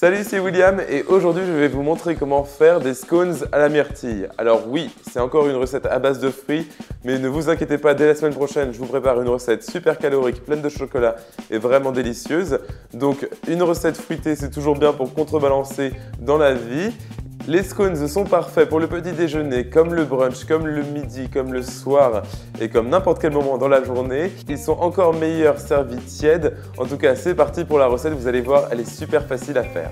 Salut, c'est William et aujourd'hui je vais vous montrer comment faire des scones à la myrtille. Alors oui, c'est encore une recette à base de fruits, mais ne vous inquiétez pas, dès la semaine prochaine, je vous prépare une recette super calorique, pleine de chocolat et vraiment délicieuse. Donc une recette fruitée, c'est toujours bien pour contrebalancer dans la vie. Les scones sont parfaits pour le petit déjeuner, comme le brunch, comme le midi, comme le soir et comme n'importe quel moment dans la journée. Ils sont encore meilleurs servis tièdes. En tout cas, c'est parti pour la recette. Vous allez voir, elle est super facile à faire.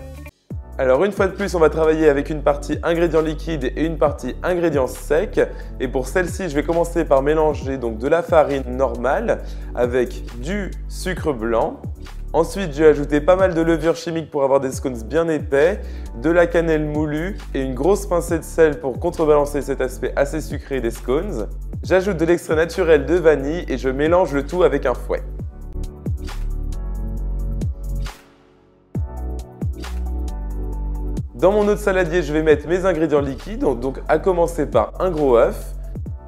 Alors une fois de plus, on va travailler avec une partie ingrédients liquides et une partie ingrédients secs. Et pour celle-ci, je vais commencer par mélanger donc de la farine normale avec du sucre blanc. Ensuite, j'ai ajouté pas mal de levure chimique pour avoir des scones bien épais, de la cannelle moulue et une grosse pincée de sel pour contrebalancer cet aspect assez sucré des scones. J'ajoute de l'extrait naturel de vanille et je mélange le tout avec un fouet. Dans mon autre saladier, je vais mettre mes ingrédients liquides, donc à commencer par un gros œuf.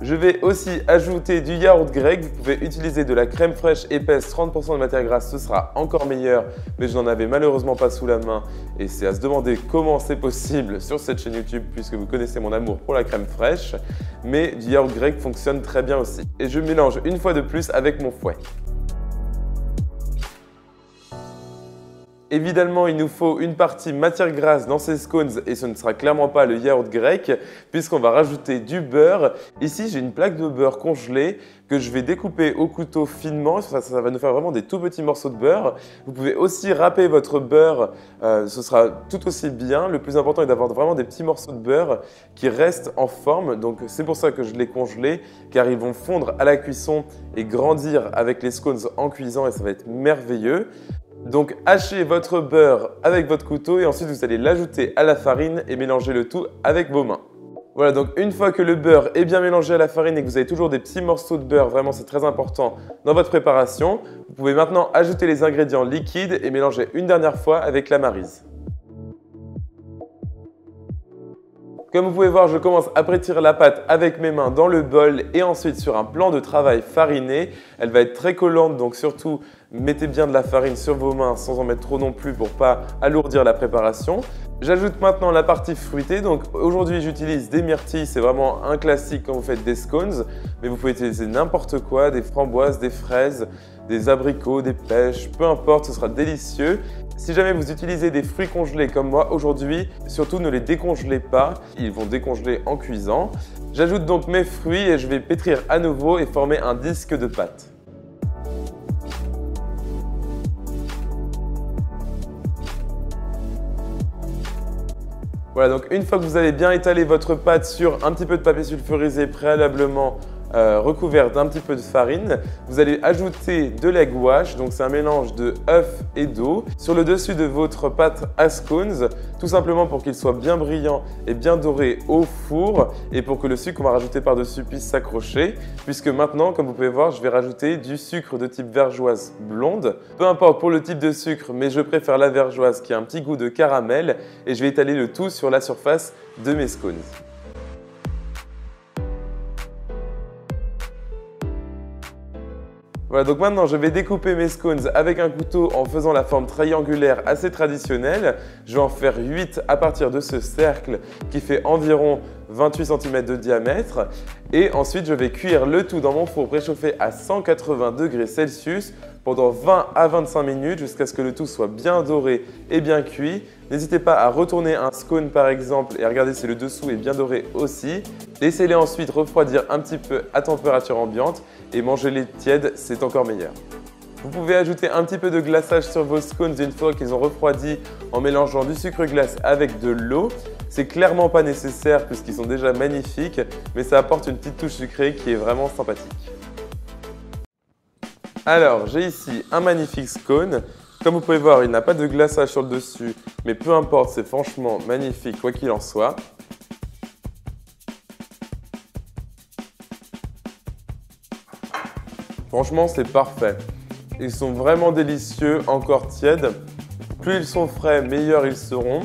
Je vais aussi ajouter du yaourt grec. Vous pouvez utiliser de la crème fraîche épaisse, 30% de matière grasse, ce sera encore meilleur, mais je n'en avais malheureusement pas sous la main et c'est à se demander comment c'est possible sur cette chaîne YouTube puisque vous connaissez mon amour pour la crème fraîche, mais du yaourt grec fonctionne très bien aussi. Et je mélange une fois de plus avec mon fouet. Évidemment, il nous faut une partie matière grasse dans ces scones et ce ne sera clairement pas le yaourt grec puisqu'on va rajouter du beurre. Ici, j'ai une plaque de beurre congelée que je vais découper au couteau finement. Ça va nous faire vraiment des tout petits morceaux de beurre. Vous pouvez aussi râper votre beurre, ce sera tout aussi bien. Le plus important est d'avoir vraiment des petits morceaux de beurre qui restent en forme. Donc c'est pour ça que je les congelés car ils vont fondre à la cuisson et grandir avec les scones en cuisant et ça va être merveilleux. Donc hachez votre beurre avec votre couteau et ensuite vous allez l'ajouter à la farine et mélanger le tout avec vos mains. Voilà, donc une fois que le beurre est bien mélangé à la farine et que vous avez toujours des petits morceaux de beurre, vraiment c'est très important dans votre préparation, vous pouvez maintenant ajouter les ingrédients liquides et mélanger une dernière fois avec la maryse. Comme vous pouvez voir, je commence à pétrir la pâte avec mes mains dans le bol et ensuite sur un plan de travail fariné. Elle va être très collante, donc surtout mettez bien de la farine sur vos mains sans en mettre trop non plus pour ne pas alourdir la préparation. J'ajoute maintenant la partie fruitée. Donc aujourd'hui, j'utilise des myrtilles, c'est vraiment un classique quand vous faites des scones, mais vous pouvez utiliser n'importe quoi, des framboises, des fraises, des abricots, des pêches, peu importe, ce sera délicieux. Si jamais vous utilisez des fruits congelés comme moi aujourd'hui, surtout ne les décongelez pas, ils vont décongeler en cuisant. J'ajoute donc mes fruits et je vais pétrir à nouveau et former un disque de pâte. Voilà, donc une fois que vous avez bien étalé votre pâte sur un petit peu de papier sulfurisé préalablement recouvert d'un petit peu de farine, vous allez ajouter de l'egg wash, donc c'est un mélange de œuf et d'eau, sur le dessus de votre pâte à scones, tout simplement pour qu'il soit bien brillant et bien doré au four et pour que le sucre qu'on va rajouter par-dessus puisse s'accrocher, puisque maintenant, comme vous pouvez voir, je vais rajouter du sucre de type vergeoise blonde. Peu importe pour le type de sucre, mais je préfère la vergeoise qui a un petit goût de caramel et je vais étaler le tout sur la surface de mes scones. Voilà, donc maintenant je vais découper mes scones avec un couteau en faisant la forme triangulaire assez traditionnelle. Je vais en faire 8 à partir de ce cercle qui fait environ 28 cm de diamètre. Et ensuite je vais cuire le tout dans mon four préchauffé à 180 degrés Celsius pendant 20 à 25 minutes jusqu'à ce que le tout soit bien doré et bien cuit. N'hésitez pas à retourner un scone par exemple et à regarder si le dessous est bien doré aussi. Laissez-les ensuite refroidir un petit peu à température ambiante et mangez-les tièdes, c'est encore meilleur. Vous pouvez ajouter un petit peu de glaçage sur vos scones une fois qu'ils ont refroidi en mélangeant du sucre glace avec de l'eau. C'est clairement pas nécessaire puisqu'ils sont déjà magnifiques, mais ça apporte une petite touche sucrée qui est vraiment sympathique. Alors, j'ai ici un magnifique scone. Comme vous pouvez voir, il n'a pas de glaçage sur le dessus, mais peu importe, c'est franchement magnifique quoi qu'il en soit. Franchement, c'est parfait. Ils sont vraiment délicieux, encore tièdes. Plus ils sont frais, meilleurs ils seront.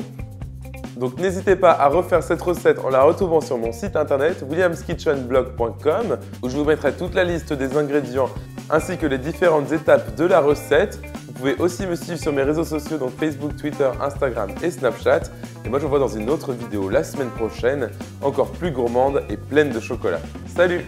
Donc n'hésitez pas à refaire cette recette en la retrouvant sur mon site internet williamskitchenblog.com où je vous mettrai toute la liste des ingrédients ainsi que les différentes étapes de la recette. Vous pouvez aussi me suivre sur mes réseaux sociaux, donc Facebook, Twitter, Instagram et Snapchat. Et moi je vous vois dans une autre vidéo la semaine prochaine, encore plus gourmande et pleine de chocolat. Salut!